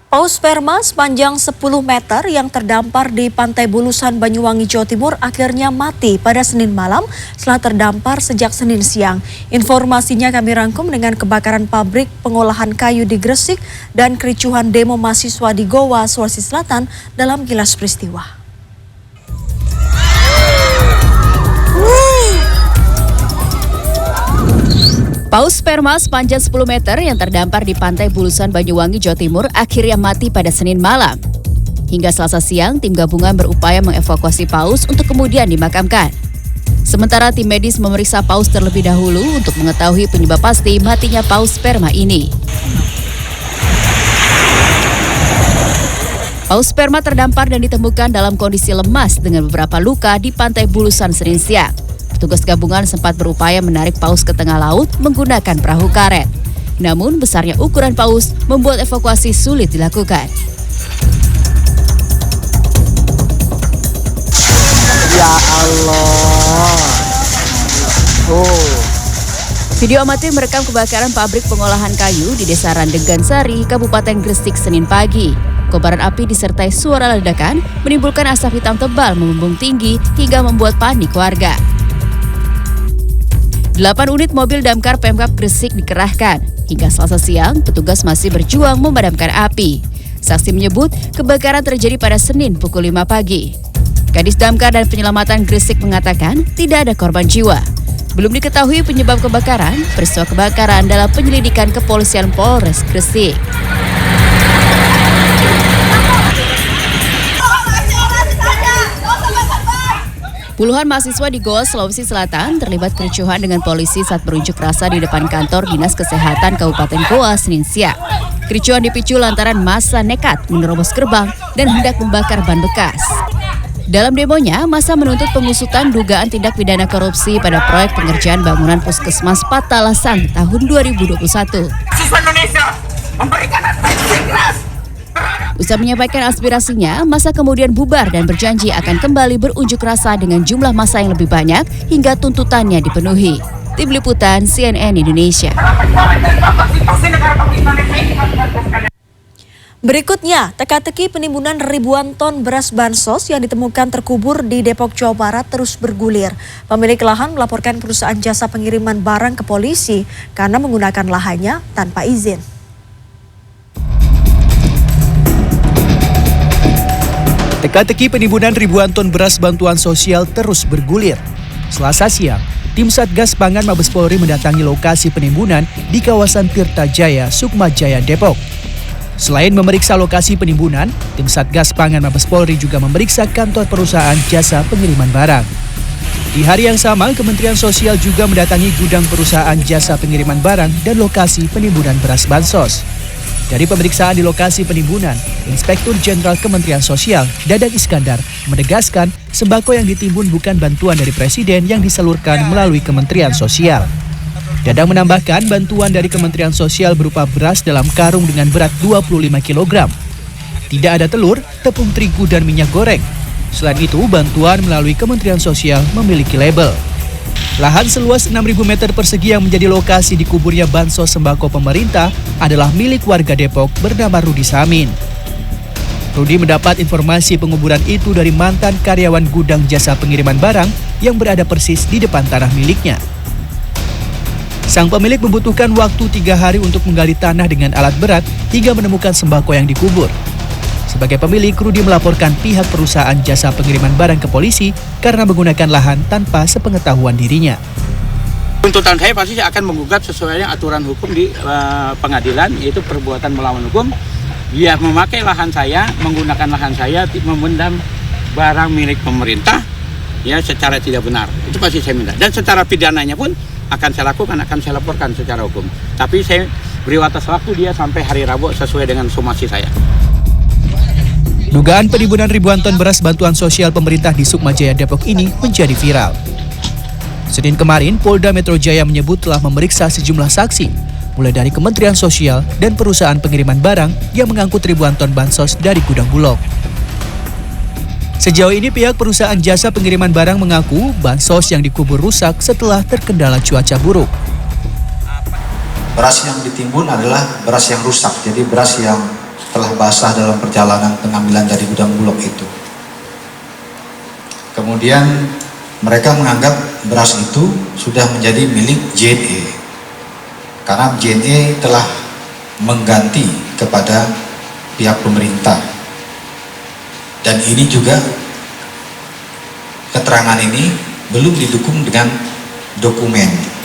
Paus sperma sepanjang 10 meter yang terdampar di Pantai Bulusan, Banyuwangi, Jawa Timur akhirnya mati pada Senin malam setelah terdampar sejak Senin siang. Informasinya kami rangkum dengan kebakaran pabrik pengolahan kayu di Gresik dan kericuhan demo mahasiswa di Goa, Sulawesi Selatan dalam Kilas Peristiwa. Paus sperma sepanjang 10 meter yang terdampar di Pantai Bulusan, Banyuwangi, Jawa Timur akhirnya mati pada Senin malam. Hingga Selasa siang, tim gabungan berupaya mengevakuasi paus untuk kemudian dimakamkan. Sementara tim medis memeriksa paus terlebih dahulu untuk mengetahui penyebab pasti matinya paus sperma ini. Paus sperma terdampar dan ditemukan dalam kondisi lemas dengan beberapa luka di Pantai Bulusan Senin siang. Petugas gabungan sempat berupaya menarik paus ke tengah laut menggunakan perahu karet. Namun besarnya ukuran paus membuat evakuasi sulit dilakukan. Ya Allah. Video amatir merekam kebakaran pabrik pengolahan kayu di Desa Randegan Sari, Kabupaten Gresik, Senin pagi. Kobaran api disertai suara ledakan menimbulkan asap hitam tebal membumbung tinggi hingga membuat panik warga. 8 unit mobil damkar Pemkab Gresik dikerahkan. Hingga Selasa siang, petugas masih berjuang memadamkan api. Saksi menyebut kebakaran terjadi pada Senin pukul 5 pagi. Kadis Damkar dan Penyelamatan Gresik mengatakan tidak ada korban jiwa. Belum diketahui penyebab kebakaran, peristiwa kebakaran dalam penyelidikan Kepolisian Polres Gresik. Puluhan mahasiswa di Goa, Sulawesi Selatan terlibat kericuhan dengan polisi saat berunjuk rasa di depan kantor Dinas Kesehatan Kabupaten Goa Senin siang. Kericuhan dipicu lantaran massa nekat menerobos gerbang dan hendak membakar ban bekas. Dalam demonya, massa menuntut pengusutan dugaan tindak pidana korupsi pada proyek pengerjaan bangunan Puskesmas Patalasan tahun 2021. Siswa Indonesia memberikan aspirasi keras. Usai menyampaikan aspirasinya, massa kemudian bubar dan berjanji akan kembali berunjuk rasa dengan jumlah massa yang lebih banyak hingga tuntutannya dipenuhi. Tim Liputan CNN Indonesia. Berikutnya, teka-teki penimbunan ribuan ton beras bansos yang ditemukan terkubur di Depok, Jawa Barat terus bergulir. Pemilik lahan melaporkan perusahaan jasa pengiriman barang ke polisi karena menggunakan lahannya tanpa izin. Teka-teki penimbunan ribuan ton beras bantuan sosial terus bergulir. Selasa siang, tim Satgas Pangan Mabes Polri mendatangi lokasi penimbunan di kawasan Tirta Jaya, Sukma Jaya, Depok. Selain memeriksa lokasi penimbunan, tim Satgas Pangan Mabes Polri juga memeriksa kantor perusahaan jasa pengiriman barang. Di hari yang sama, Kementerian Sosial juga mendatangi gudang perusahaan jasa pengiriman barang dan lokasi penimbunan beras bansos. Dari pemeriksaan di lokasi penimbunan, Inspektur Jenderal Kementerian Sosial, Dadang Iskandar, menegaskan sembako yang ditimbun bukan bantuan dari Presiden yang disalurkan melalui Kementerian Sosial. Dadang menambahkan bantuan dari Kementerian Sosial berupa beras dalam karung dengan berat 25 kg. Tidak ada telur, tepung terigu, dan minyak goreng. Selain itu, bantuan melalui Kementerian Sosial memiliki label. Lahan seluas 6.000 meter persegi yang menjadi lokasi dikuburnya bansos sembako pemerintah adalah milik warga Depok bernama Rudi Samin. Rudi mendapat informasi penguburan itu dari mantan karyawan gudang jasa pengiriman barang yang berada persis di depan tanah miliknya. Sang pemilik membutuhkan waktu 3 hari untuk menggali tanah dengan alat berat hingga menemukan sembako yang dikubur. Sebagai pemilik, Rudi melaporkan pihak perusahaan jasa pengiriman barang ke polisi karena menggunakan lahan tanpa sepengetahuan dirinya. Tuntutan saya pasti saya akan menggugat sesuai aturan hukum di pengadilan, yaitu perbuatan melawan hukum. Dia memakai lahan saya, menggunakan lahan saya, memendam barang milik pemerintah, ya secara tidak benar. Itu pasti saya minta. Dan secara pidananya pun akan saya lakukan, akan saya laporkan secara hukum. Tapi saya beri batas waktu dia sampai hari Rabu sesuai dengan somasi saya. Dugaan penimbunan ribuan ton beras bantuan sosial pemerintah di Sukma Jaya, Depok ini menjadi viral. Senin kemarin, Polda Metro Jaya menyebut telah memeriksa sejumlah saksi, mulai dari Kementerian Sosial dan perusahaan pengiriman barang yang mengangkut ribuan ton bansos dari gudang Bulog. Sejauh ini pihak perusahaan jasa pengiriman barang mengaku bansos yang dikubur rusak setelah terkendala cuaca buruk. Beras yang ditimbun adalah beras yang rusak, jadi beras yang setelah basah dalam perjalanan pengambilan dari gudang Bulog itu. Kemudian mereka menganggap beras itu sudah menjadi milik JNE karena JNE telah mengganti kepada pihak pemerintah. Dan ini juga keterangan ini belum didukung dengan dokumen.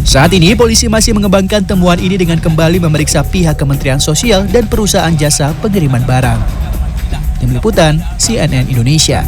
Saat ini polisi masih mengembangkan temuan ini dengan kembali memeriksa pihak Kementerian Sosial dan perusahaan jasa pengiriman barang. Tim Liputan CNN Indonesia.